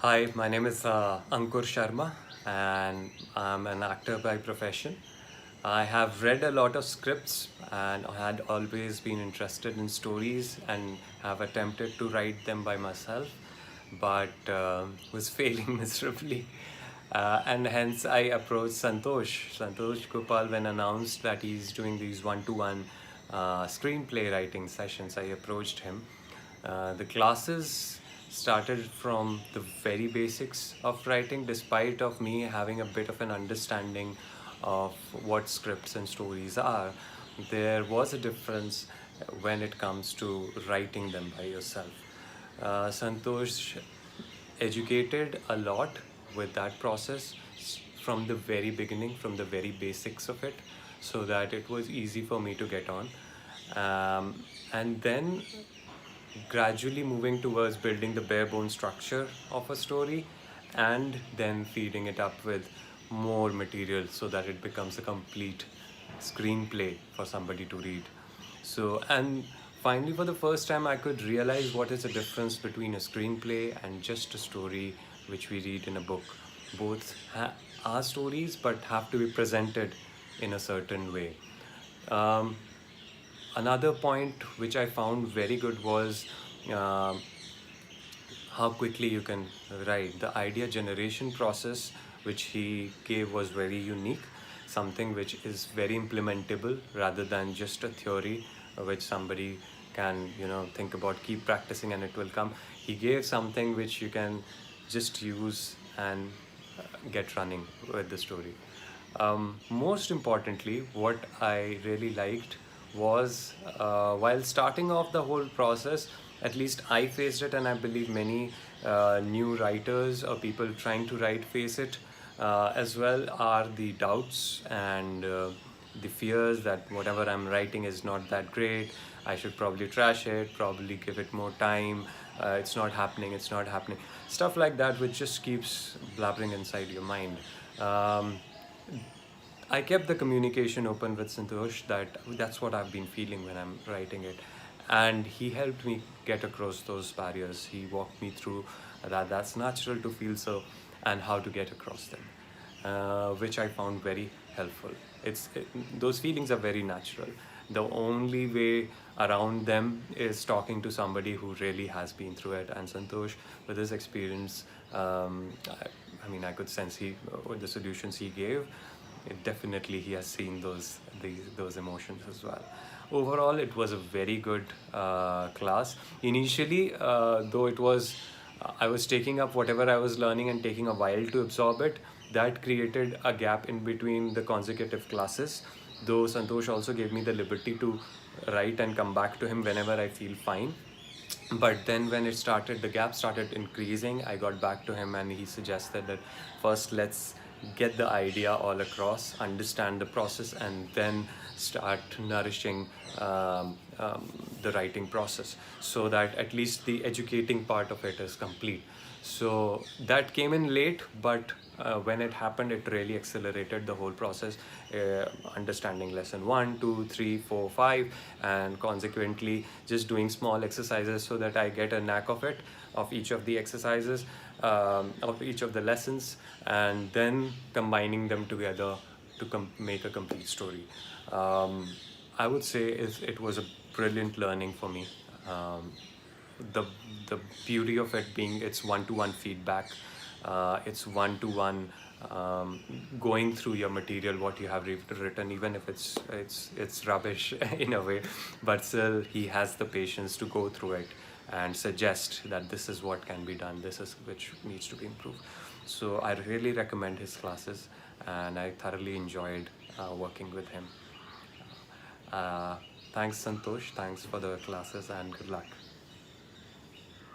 Hi, my name is Ankur Sharma, and I'm an actor by profession. I have read a lot of scripts and had always been interested in stories and have attempted to write them by myself, but was failing miserably. And hence I approached Santosh Gopal, when announced that he's doing these one-to-one screenplay writing sessions. I approached him. The classes started from the very basics of writing, despite of me having a bit of an understanding of what scripts and stories are. There was a difference when it comes to writing them by yourself. Santosh educated a lot with that process from the very beginning, from the very basics of it, so that it was easy for me to get on. And then gradually moving towards building the bare bone structure of a story, and then feeding it up with more material so that it becomes a complete screenplay for somebody to read. So, and finally, for the first time, I could realize what is the difference between a screenplay and just a story which we read in a book. Both are stories, but have to be presented in a certain way. Um, Another point which I found very good was uh, how quickly you can write. The idea generation process which he gave was very unique, something which is very implementable rather than just a theory which somebody can think about, keep practicing and it will come. He gave something which you can just use and get running with the story. Most importantly, what I really liked was, while starting off the whole process, at least I faced it, and I believe many new writers or people trying to write face it as well, are the doubts and the fears that whatever I'm writing is not that great. I should probably trash it, probably give it more time. It's not happening. Stuff like that, which just keeps blabbering inside your mind. Um, I kept the communication open with Santosh that that's what I've been feeling when I'm writing it. And he helped me get across those barriers. He walked me through that that's natural to feel so and how to get across them, which I found very helpful. Those feelings are very natural. The only way around them is talking to somebody who really has been through it. And Santosh, with his experience, I mean, I could sense with the solutions he gave, definitely he has seen those emotions as well. Overall, it was a very good class. Initially, though it was, I was taking up whatever I was learning and taking a while to absorb it. That created a gap in between the consecutive classes. Though Santosh also gave me the liberty to write and come back to him whenever I feel fine. But then when the gap started increasing, I got back to him and he suggested that first let's get the idea all across, understand the process, and then start nourishing the writing process, so that at least the educating part of it is complete. So that came in late, but when it happened, it really accelerated the whole process, understanding lesson 1, 2, 3, 4, 5, and consequently just doing small exercises so that I get a knack of it, of each of the exercises, of each of the lessons, and then combining them together to make a complete story. I would say it was a brilliant learning for me. Um, the the beauty of it being it's one-to-one feedback, it's one-to-one, going through your material, what you have written, even if it's rubbish in a way, but still he has the patience to go through it and suggest that this is what can be done, this is which needs to be improved. So I really recommend his classes, and I thoroughly enjoyed working with him. uh, Thanks Santosh, thanks for the classes, and good luck.